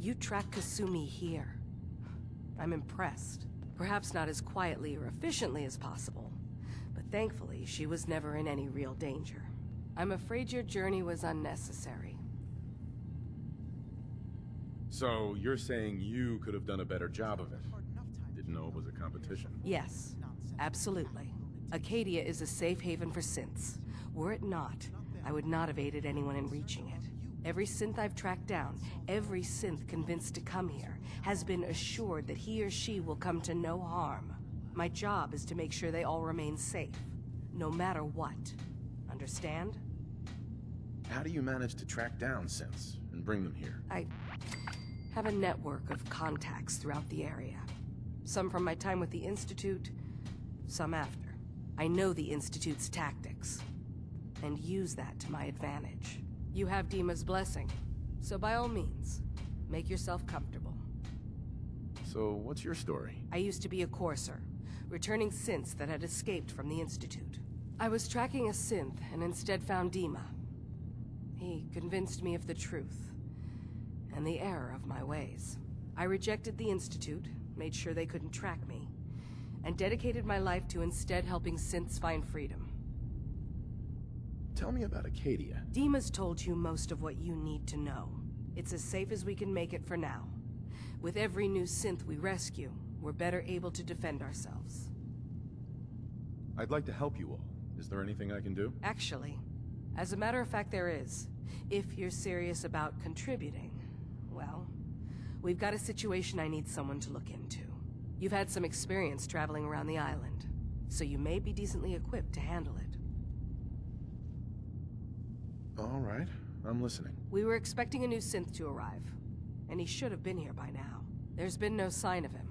You track Kasumi here. I'm impressed. Perhaps not as quietly or efficiently as possible, but thankfully she was never in any real danger. I'm afraid your journey was unnecessary. So, you're saying you could have done a better job of it? Didn't know it was a competition? Yes, absolutely. Acadia is a safe haven for synths. Were it not, I would not have aided anyone in reaching it. Every synth I've tracked down, every synth convinced to come here, has been assured that he or she will come to no harm. My job is to make sure they all remain safe, no matter what. Understand? How do you manage to track down synths and bring them here? I have a network of contacts throughout the area. Some from my time with the Institute, some after. I know the Institute's tactics, and use that to my advantage. You have Dima's blessing, so by all means, make yourself comfortable. So, what's your story? I used to be a courser, returning synths that had escaped from the Institute. I was tracking a synth and instead found Dima. He convinced me of the truth, and the error of my ways. I rejected the Institute, made sure they couldn't track me, and dedicated my life to instead helping synths find freedom. Tell me about Acadia. Dima's told you most of what you need to know. It's as safe as we can make it for now. With every new synth we rescue, we're better able to defend ourselves. I'd like to help you all. Is there anything I can do? Actually, as a matter of fact, there is. If you're serious about contributing, well, we've got a situation I need someone to look into. You've had some experience traveling around the island, so you may be decently equipped to handle it. All right, I'm listening. We were expecting a new synth to arrive, and he should have been here by now. There's been no sign of him,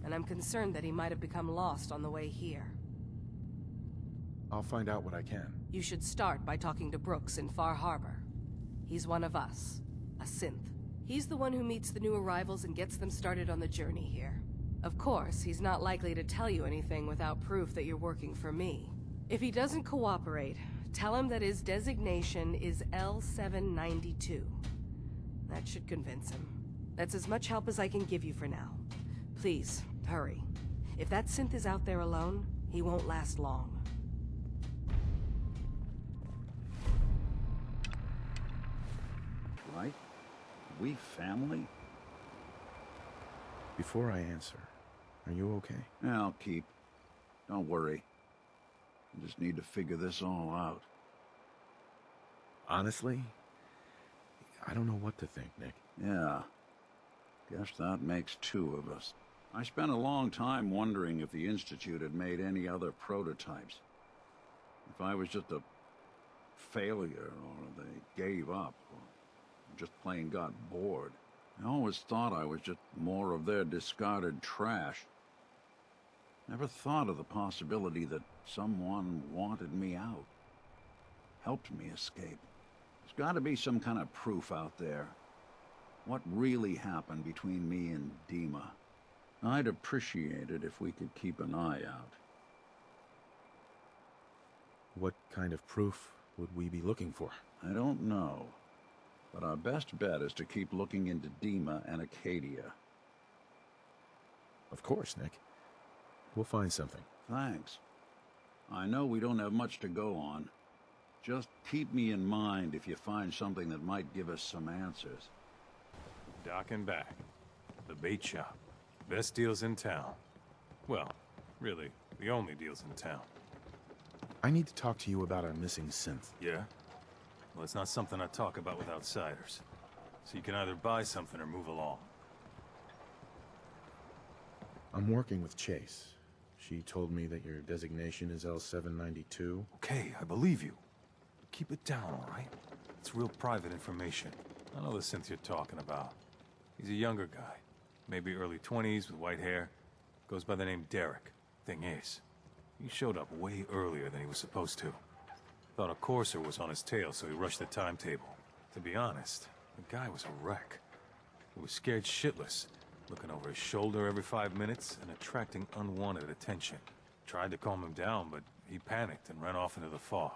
and I'm concerned that he might have become lost on the way here. I'll find out what I can. You should start by talking to Brooks in Far Harbor. He's one of us, a synth. He's the one who meets the new arrivals and gets them started on the journey here. Of course, he's not likely to tell you anything without proof that you're working for me. If he doesn't cooperate, tell him that his designation is L792. That should convince him. That's as much help as I can give you for now. Please, hurry. If that synth is out there alone, he won't last long. Right? We family? Before I answer, are you okay? Yeah, I'll keep. Don't worry. I just need to figure this all out. Honestly, I don't know what to think, Nick. Yeah. Guess that makes two of us. I spent a long time wondering if the Institute had made any other prototypes. If I was just a failure, or they gave up, or just plain got bored. I always thought I was just more of their discarded trash. Never thought of the possibility that someone wanted me out. Helped me escape. There's got to be some kind of proof out there. What really happened between me and Dima? I'd appreciate it if we could keep an eye out. What kind of proof would we be looking for? I don't know. But our best bet is to keep looking into Dima and Acadia. Of course, Nick. We'll find something. Thanks. I know we don't have much to go on. Just keep me in mind if you find something that might give us some answers. Dock and back. The bait shop. Best deals in town. Well, really, the only deals in town. I need to talk to you about a missing synth. Yeah? Well, it's not something I talk about with outsiders. So you can either buy something or move along. I'm working with Chase. She told me that your designation is L792. Okay, I believe you. Keep it down, all right? It's real private information. I know the synth you're talking about. He's a younger guy. Maybe early 20s with white hair. Goes by the name Derek. Thing is, he showed up way earlier than he was supposed to. Thought a courser was on his tail, so he rushed the timetable. To be honest, the guy was a wreck. He was scared shitless, looking over his shoulder every 5 minutes and attracting unwanted attention. Tried to calm him down, but he panicked and ran off into the fog.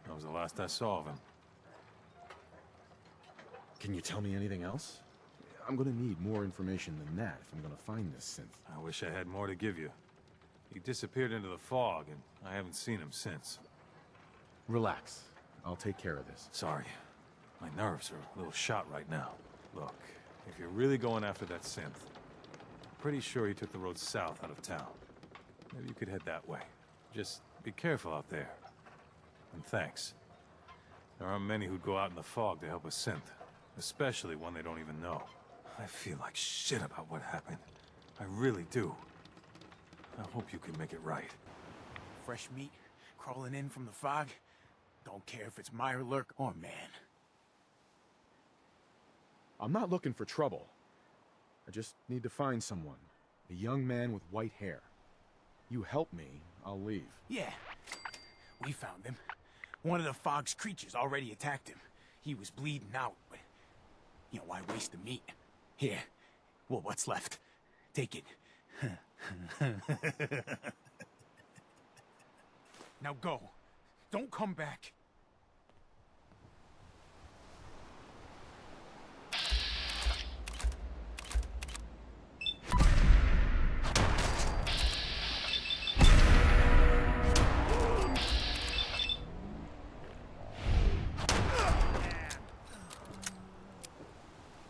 That was the last I saw of him. Can you tell me anything else? I'm gonna need more information than that if I'm gonna find this synth. I wish I had more to give you. He disappeared into the fog, and I haven't seen him since. Relax. I'll take care of this. Sorry. My nerves are a little shot right now. Look, if you're really going after that synth, I'm pretty sure he took the road south out of town. Maybe you could head that way. Just be careful out there. And thanks. There aren't many who'd go out in the fog to help a synth, especially one they don't even know. I feel like shit about what happened. I really do. I hope you can make it right. Fresh meat crawling in from the fog. Don't care if it's Meyer Lurk or man. I'm not looking for trouble. I just need to find someone. A young man with white hair. You help me, I'll leave. Yeah, we found him. One of the fog's creatures already attacked him. He was bleeding out, but... You know, why waste the meat? Here. Well, what's left? Take it. Now go. Don't come back.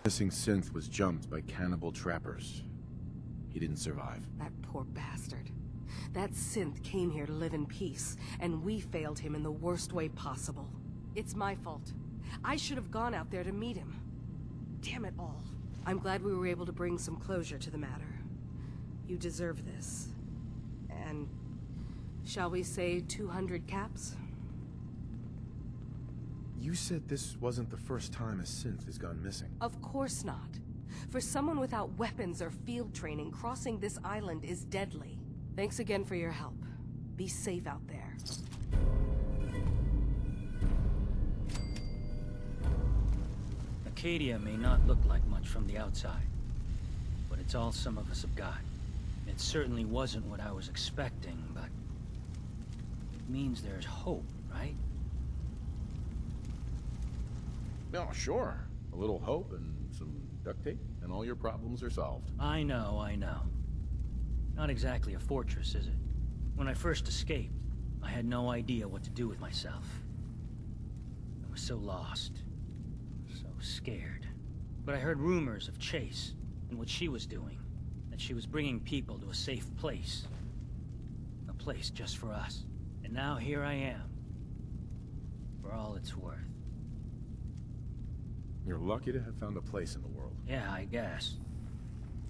Missing synth was jumped by cannibal trappers. He didn't survive. That poor bastard. That synth came here to live in peace, and we failed him in the worst way possible. It's my fault. I should have gone out there to meet him. Damn it all. I'm glad we were able to bring some closure to the matter. You deserve this. And... shall we say 200 caps? You said this wasn't the first time a synth has gone missing. Of course not. For someone without weapons or field training, crossing this island is deadly. Thanks again for your help. Be safe out there. Acadia may not look like much from the outside, but it's all some of us have got. It certainly wasn't what I was expecting, but it means there's hope, right? No, sure. A little hope and some duct tape, and all your problems are solved. I know, I know. Not exactly a fortress, is it? When I first escaped, I had no idea what to do with myself. I was so lost. So scared. But I heard rumors of Chase, and what she was doing. That she was bringing people to a safe place. A place just for us. And now here I am. For all it's worth. You're lucky to have found a place in the world. Yeah, I guess.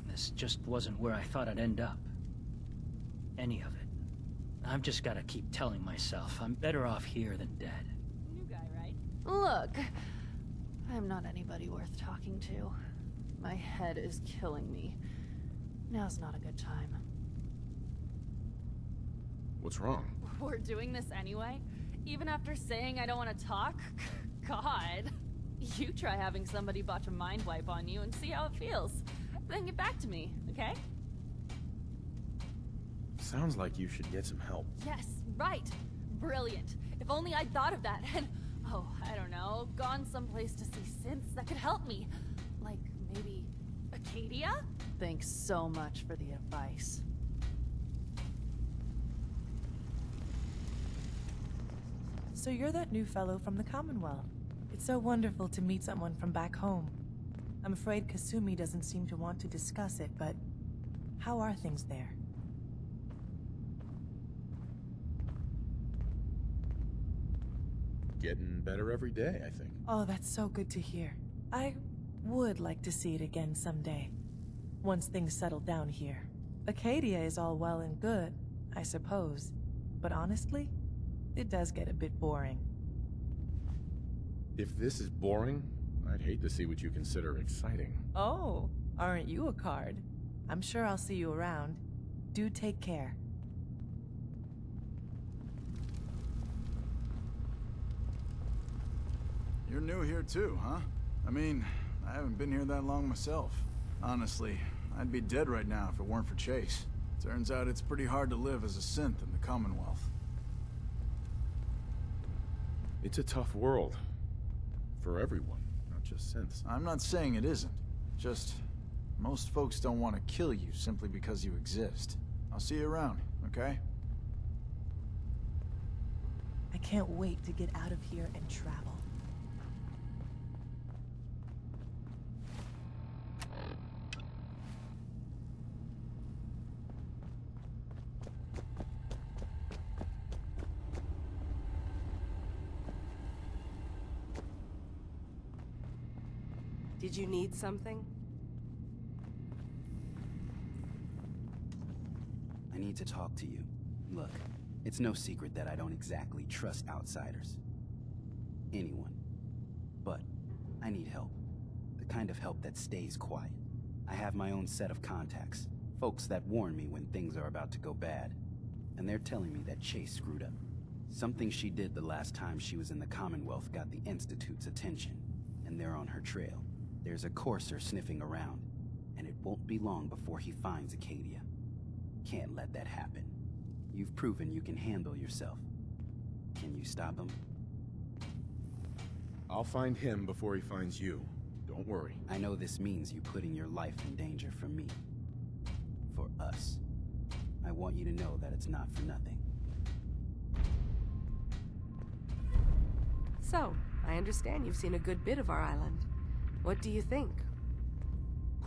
This just wasn't where I thought I'd end up. Any of it. I've just gotta keep telling myself I'm better off here than dead. New guy, right? Look, I'm not anybody worth talking to. My head is killing me. Now's not a good time. What's wrong? We're doing this anyway? Even after saying I don't want to talk? God. You try having somebody botch a mind wipe on you and see how it feels. Then get back to me, okay? Sounds like you should get some help. Yes, right. Brilliant. If only I'd thought of that and, oh, I don't know, gone someplace to see synths that could help me. Like, maybe Acadia? Thanks so much for the advice. So you're that new fellow from the Commonwealth. It's so wonderful to meet someone from back home. I'm afraid Kasumi doesn't seem to want to discuss it, but how are things there? Getting better every day, I think. Oh, that's so good to hear. I would like to see it again someday. Once things settle down here. Acadia is all well and good, I suppose. But honestly, it does get a bit boring. If this is boring, I'd hate to see what you consider exciting. Oh, aren't you a card? I'm sure I'll see you around. Do take care. You're new here too, huh? I mean, I haven't been here that long myself. Honestly, I'd be dead right now if it weren't for Chase. Turns out it's pretty hard to live as a synth in the Commonwealth. It's a tough world. For everyone, not just synths. I'm not saying it isn't. Just, most folks don't want to kill you simply because you exist. I'll see you around, okay? I can't wait to get out of here and travel. Did you need something? I need to talk to you. Look, it's no secret that I don't exactly trust outsiders. Anyone. But I need help. The kind of help that stays quiet. I have my own set of contacts. Folks that warn me when things are about to go bad. And they're telling me that Chase screwed up. Something she did the last time she was in the Commonwealth got the Institute's attention. And they're on her trail. There's a courser sniffing around. And it won't be long before he finds Acadia. Can't let that happen. You've proven you can handle yourself. Can you stop him? I'll find him before he finds you. Don't worry. I know this means you putting your life in danger for me. For us. I want you to know that it's not for nothing. So, I understand you've seen a good bit of our island. What do you think?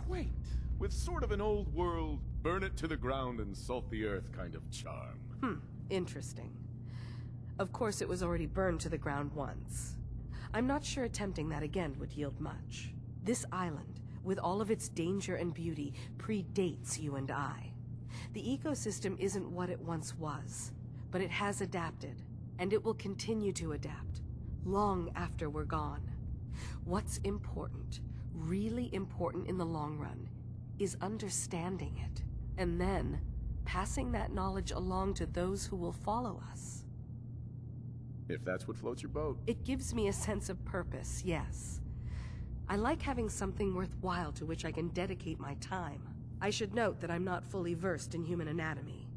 Quaint, with sort of an old world, burn it to the ground and salt the earth kind of charm. Interesting. Of course, it was already burned to the ground once. I'm not sure attempting that again would yield much. This island, with all of its danger and beauty, predates you and I. The ecosystem isn't what it once was, but it has adapted, and it will continue to adapt, long after we're gone. What's important, really important in the long run, is understanding it, and then passing that knowledge along to those who will follow us. If that's what floats your boat. It gives me a sense of purpose, yes. I like having something worthwhile to which I can dedicate my time. I should note that I'm not fully versed in human anatomy,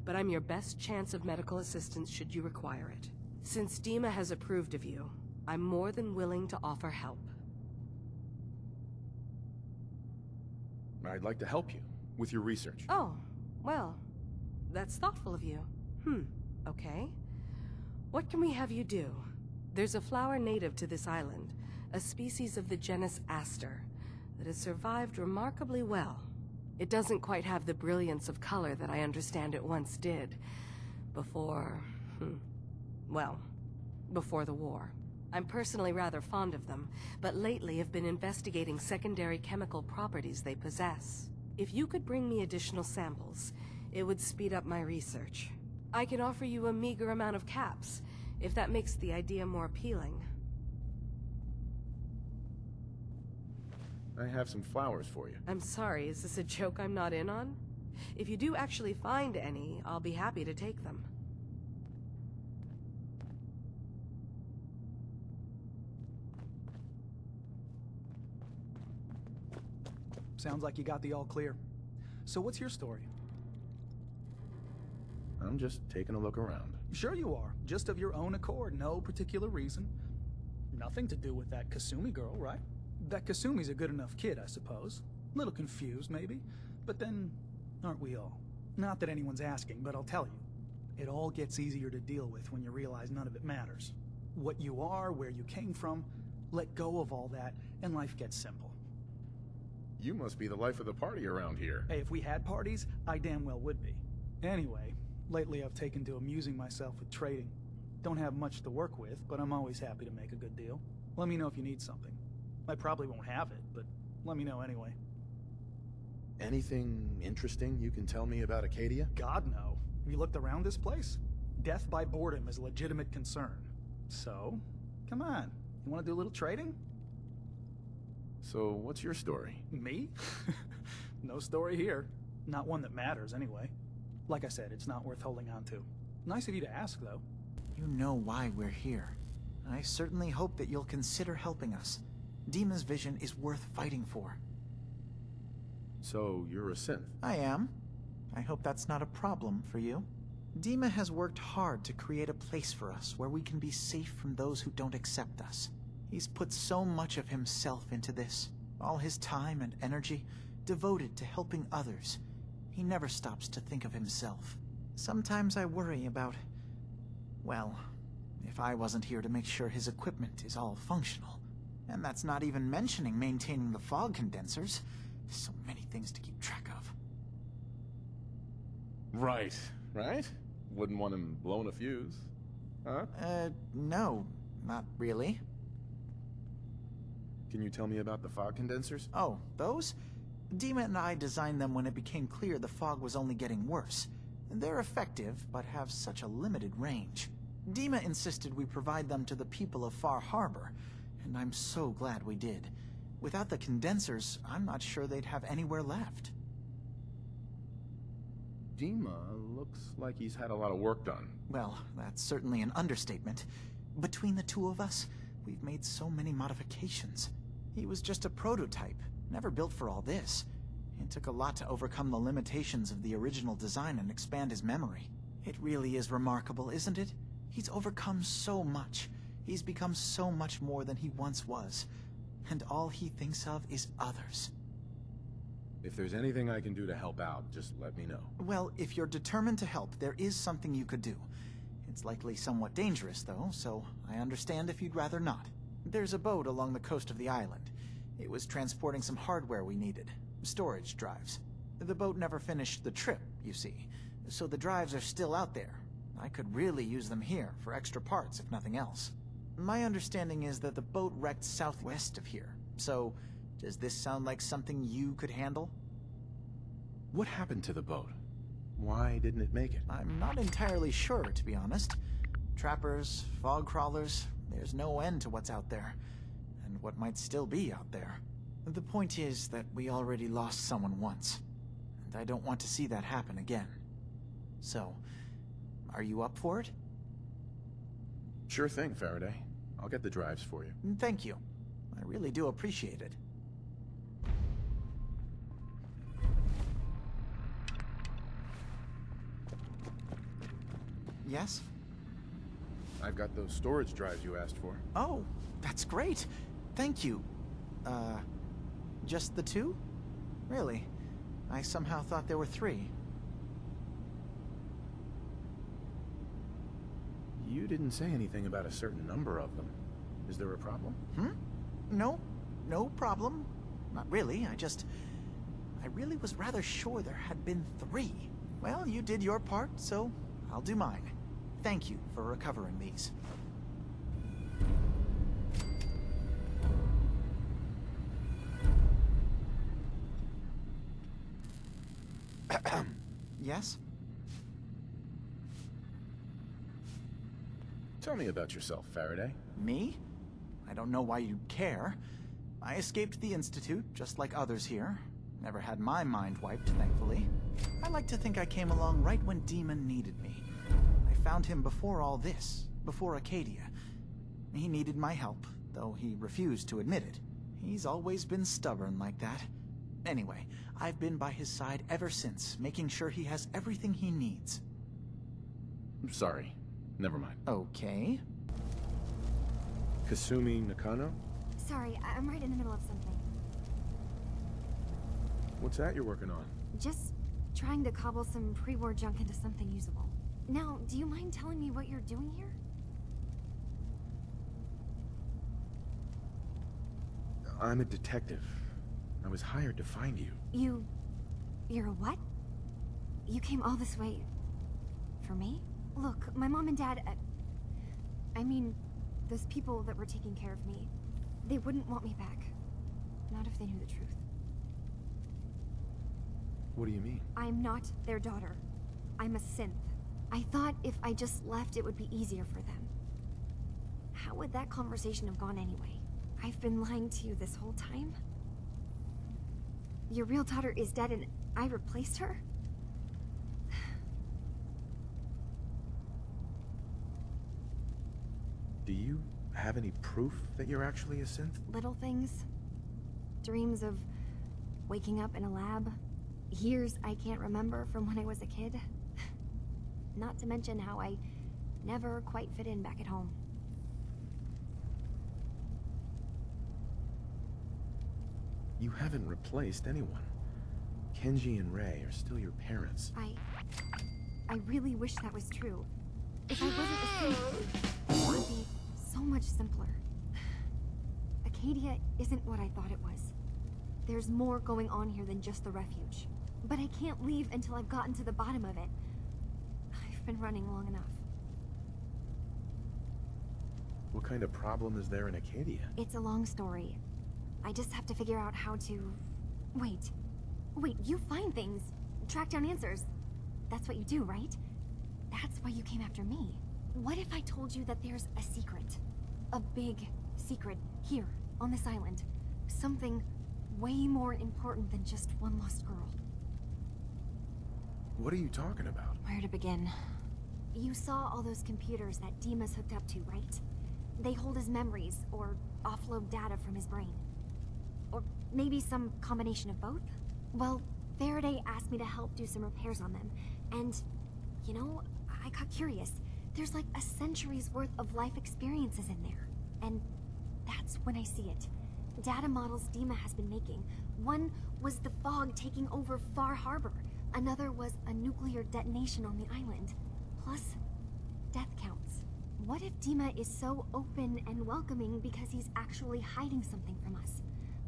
but I'm your best chance of medical assistance should you require it. Since Dima has approved of you, I'm more than willing to offer help. I'd like to help you with your research. Oh, well, that's thoughtful of you. Okay. What can we have you do? There's a flower native to this island, a species of the genus Aster, that has survived remarkably well. It doesn't quite have the brilliance of color that I understand it once did. Before the war. I'm personally rather fond of them, but lately have been investigating secondary chemical properties they possess. If you could bring me additional samples, it would speed up my research. I can offer you a meager amount of caps, if that makes the idea more appealing. I have some flowers for you. I'm sorry, is this a joke I'm not in on? If you do actually find any, I'll be happy to take them. Sounds like you got the all clear. So what's your story? I'm just taking a look around. Sure you are. Just of your own accord, no particular reason. Nothing to do with that Kasumi girl, right? That Kasumi's a good enough kid, I suppose. Little confused, maybe. But then, aren't we all? Not that anyone's asking, but I'll tell you. It all gets easier to deal with when you realize none of it matters. What you are, where you came from, let go of all that, and life gets simple. You must be the life of the party around here. Hey, if we had parties, I damn well would be. Anyway, lately I've taken to amusing myself with trading. Don't have much to work with, but I'm always happy to make a good deal. Let me know if you need something. I probably won't have it, but let me know anyway. Anything interesting you can tell me about Acadia? God, no. Have you looked around this place? Death by boredom is a legitimate concern. So, come on. You want to do a little trading? So, what's your story? Me? No story here. Not one that matters, anyway. Like I said, it's not worth holding on to. Nice of you to ask, though. You know why we're here. I certainly hope that you'll consider helping us. Dima's vision is worth fighting for. So, you're a synth? I am. I hope that's not a problem for you. Dima has worked hard to create a place for us where we can be safe from those who don't accept us. He's put so much of himself into this. All his time and energy devoted to helping others. He never stops to think of himself. Sometimes I worry about, well, if I wasn't here to make sure his equipment is all functional. And that's not even mentioning maintaining the fog condensers. So many things to keep track of. Right. Wouldn't want him blowing a fuse. Huh? No, not really. Can you tell me about the fog condensers? Oh, those? Dima and I designed them when it became clear the fog was only getting worse. They're effective, but have such a limited range. Dima insisted we provide them to the people of Far Harbor, and I'm so glad we did. Without the condensers, I'm not sure they'd have anywhere left. Dima looks like he's had a lot of work done. Well, that's certainly an understatement. Between the two of us, we've made so many modifications. He was just a prototype, never built for all this. It took a lot to overcome the limitations of the original design and expand his memory. It really is remarkable, isn't it? He's overcome so much. He's become so much more than he once was. And all he thinks of is others. If there's anything I can do to help out, just let me know. Well, if you're determined to help, there is something you could do. It's likely somewhat dangerous, though, so I understand if you'd rather not. There's a boat along the coast of the island. It was transporting some hardware we needed. Storage drives. The boat never finished the trip, you see, so the drives are still out there. I could really use them here for extra parts, if nothing else. My understanding is that the boat wrecked southwest of here, so does this sound like something you could handle? What happened to the boat? Why didn't it make it? I'm not entirely sure, to be honest. Trappers, fog crawlers, there's no end to what's out there, and what might still be out there. The point is that we already lost someone once, and I don't want to see that happen again. So, are you up for it? Sure thing, Faraday. I'll get the drives for you. Thank you. I really do appreciate it. Yes? I've got those storage drives you asked for. Oh, that's great. Thank you. Just the two? Really? I somehow thought there were three. You didn't say anything about a certain number of them. Is there a problem? No problem. Not really, I really was rather sure there had been three. Well, you did your part, so I'll do mine. Thank you for recovering these. Yes? Tell me about yourself, Faraday. Me? I don't know why you'd care. I escaped the Institute, just like others here. Never had my mind wiped, thankfully. I like to think I came along right when Demon needed me. I found him before all this, before Acadia. He needed my help, though he refused to admit it. He's always been stubborn like that. Anyway, I've been by his side ever since, making sure he has everything he needs. I'm sorry. Never mind. Okay. Kasumi Nakano? Sorry, I'm right in the middle of something. What's that you're working on? Just trying to cobble some pre-war junk into something usable. Now, do you mind telling me what you're doing here? I'm a detective. I was hired to find you. You're a what? You came all this way... for me? Look, my mom and dad... I mean, those people that were taking care of me, they wouldn't want me back. Not if they knew the truth. What do you mean? I'm not their daughter. I'm a synth. I thought if I just left, it would be easier for them. How would that conversation have gone anyway? I've been lying to you this whole time? Your real daughter is dead and I replaced her? Do you have any proof that you're actually a synth? Little things. Dreams of waking up in a lab. Years I can't remember from when I was a kid. Not to mention how I never quite fit in back at home. You haven't replaced anyone. Kenji and Ray are still your parents. I really wish that was true. If I wasn't a synth, it would be so much simpler. Acadia isn't what I thought it was. There's more going on here than just the refuge. But I can't leave until I've gotten to the bottom of it. I've been running long enough. What kind of problem is there in Acadia? It's a long story. I just have to figure out how to... Wait, you find things, track down answers. That's what you do, right? That's why you came after me. What if I told you that there's a secret? A big secret here, on this island. Something way more important than just one lost girl. What are you talking about? Where to begin? You saw all those computers that Dima's hooked up to, right? They hold his memories, or offload data from his brain. Or maybe some combination of both? Well, Faraday asked me to help do some repairs on them, and, you know, I got curious. There's like a century's worth of life experiences in there, and that's when I see it. Data models Dima has been making. One was the fog taking over Far Harbor. Another was a nuclear detonation on the island. Plus, death counts. What if Dima is so open and welcoming because he's actually hiding something from us?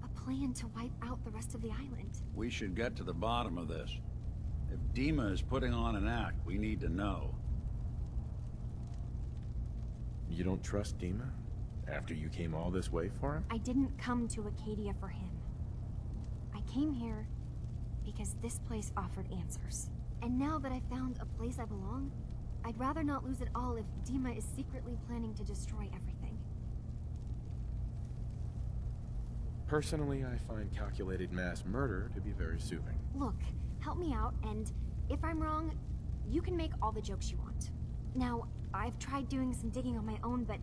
A plan to wipe out the rest of the island. We should get to the bottom of this. If Dima is putting on an act, we need to know. You don't trust Dima? After you came all this way for him? I didn't come to Acadia for him. I came here because this place offered answers. And now that I've found a place I belong, I'd rather not lose it all if Dima is secretly planning to destroy everything. Personally, I find calculated mass murder to be very soothing. Look, help me out, and if I'm wrong, you can make all the jokes you want. Now, I've tried doing some digging on my own, but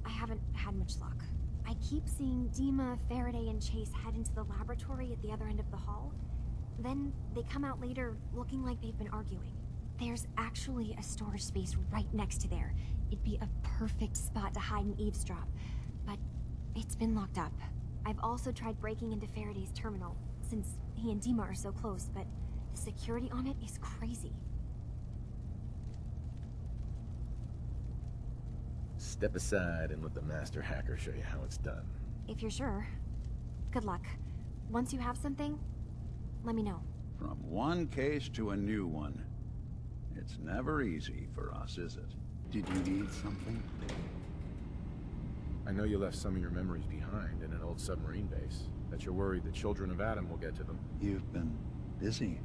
I haven't had much luck. I keep seeing Dima, Faraday, and Chase head into the laboratory at the other end of the hall. Then they come out later looking like they've been arguing. There's actually a storage space right next to there. It'd be a perfect spot to hide and eavesdrop, but it's been locked up. I've also tried breaking into Faraday's terminal, since he and Dima are so close, but the security on it is crazy. Step aside and let the master hacker show you how it's done. If you're sure. Good luck. Once you have something, let me know. From one case to a new one. It's never easy for us, is it? Did you need something? I know you left some of your memories behind in an old submarine base. That you're worried the children of Adam will get to them. You've been busy.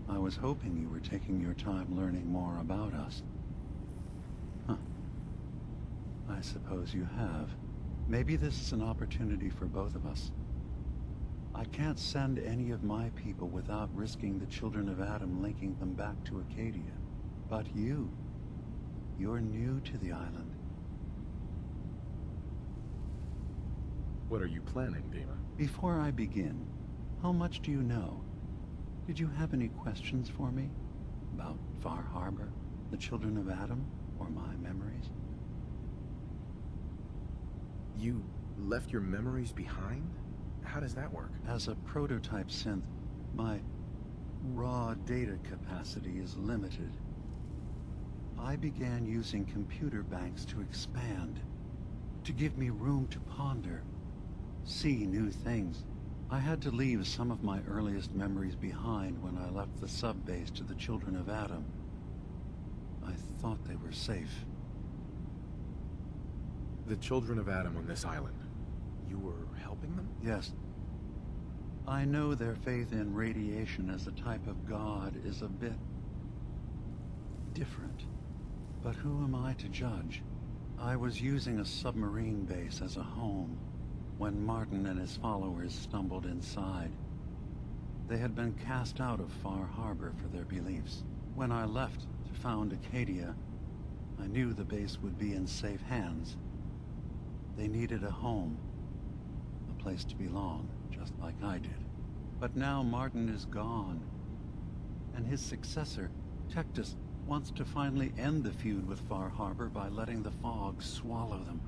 I was hoping you were taking your time learning more about us. Huh. I suppose you have. Maybe this is an opportunity for both of us. I can't send any of my people without risking the children of Adam linking them back to Acadia. But you're new to the island. What are you planning, Dima? Before I begin, how much do you know? Did you have any questions for me? About Far Harbor, the children of Adam, or my memories? You left your memories behind? How does that work? As a prototype synth, my raw data capacity is limited. I began using computer banks to expand, to give me room to ponder, see new things. I had to leave some of my earliest memories behind when I left the sub-base to the children of Adam. I thought they were safe. The children of Adam on this island. You were helping them? Yes. I know their faith in radiation as a type of god is a bit different. But who am I to judge? I was using a submarine base as a home when Martin and his followers stumbled inside. They had been cast out of Far Harbor for their beliefs. When I left to found Acadia, I knew the base would be in safe hands. They needed a home, a place to belong, just like I did. But now Martin is gone, and his successor, Tectus, wants to finally end the feud with Far Harbor by letting the fog swallow them.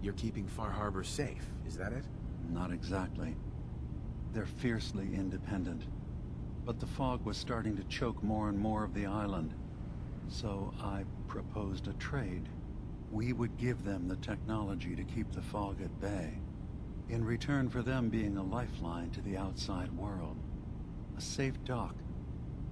You're keeping Far Harbor safe, is that it? Not exactly. They're fiercely independent. But the fog was starting to choke more and more of the island. So I proposed a trade. We would give them the technology to keep the fog at bay, in return for them being a lifeline to the outside world. A safe dock,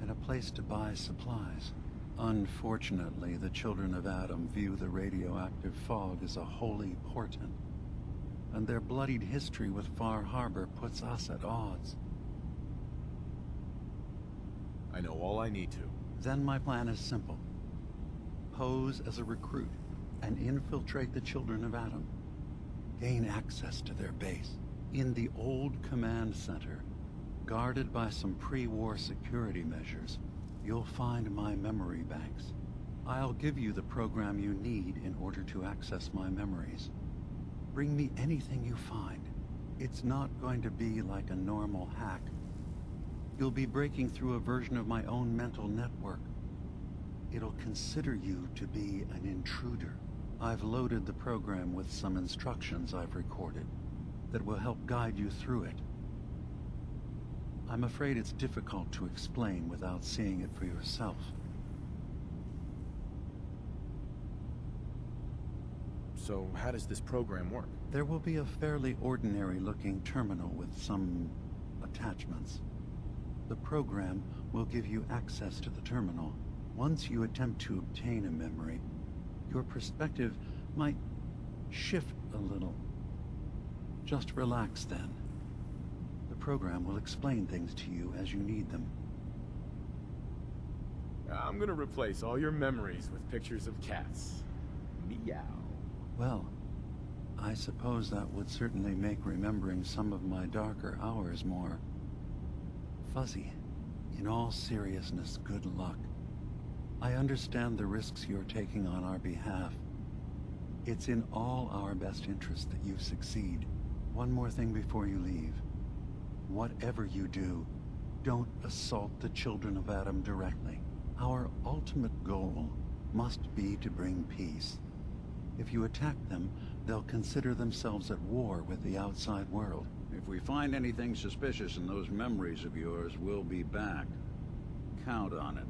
and a place to buy supplies. Unfortunately, the children of Adam view the radioactive fog as a holy portent, and their bloodied history with Far Harbor puts us at odds. I know all I need to. Then my plan is simple. Pose as a recruit and infiltrate the children of Adam. Gain access to their base in the old command center, guarded by some pre-war security measures. You'll find my memory banks. I'll give you the program you need in order to access my memories. Bring me anything you find. It's not going to be like a normal hack. You'll be breaking through a version of my own mental network. It'll consider you to be an intruder. I've loaded the program with some instructions I've recorded that will help guide you through it. I'm afraid it's difficult to explain without seeing it for yourself. So how does this program work? There will be a fairly ordinary-looking terminal with some attachments. The program will give you access to the terminal. Once you attempt to obtain a memory, your perspective might shift a little. Just relax then. The program will explain things to you as you need them. I'm gonna replace all your memories with pictures of cats. Meow. Well, I suppose that would certainly make remembering some of my darker hours more fuzzy. In all seriousness, good luck. I understand the risks you're taking on our behalf. It's in all our best interest that you succeed. One more thing before you leave. Whatever you do, don't assault the children of Adam directly. Our ultimate goal must be to bring peace. If you attack them, they'll consider themselves at war with the outside world. If we find anything suspicious in those memories of yours, we'll be back. Count on it.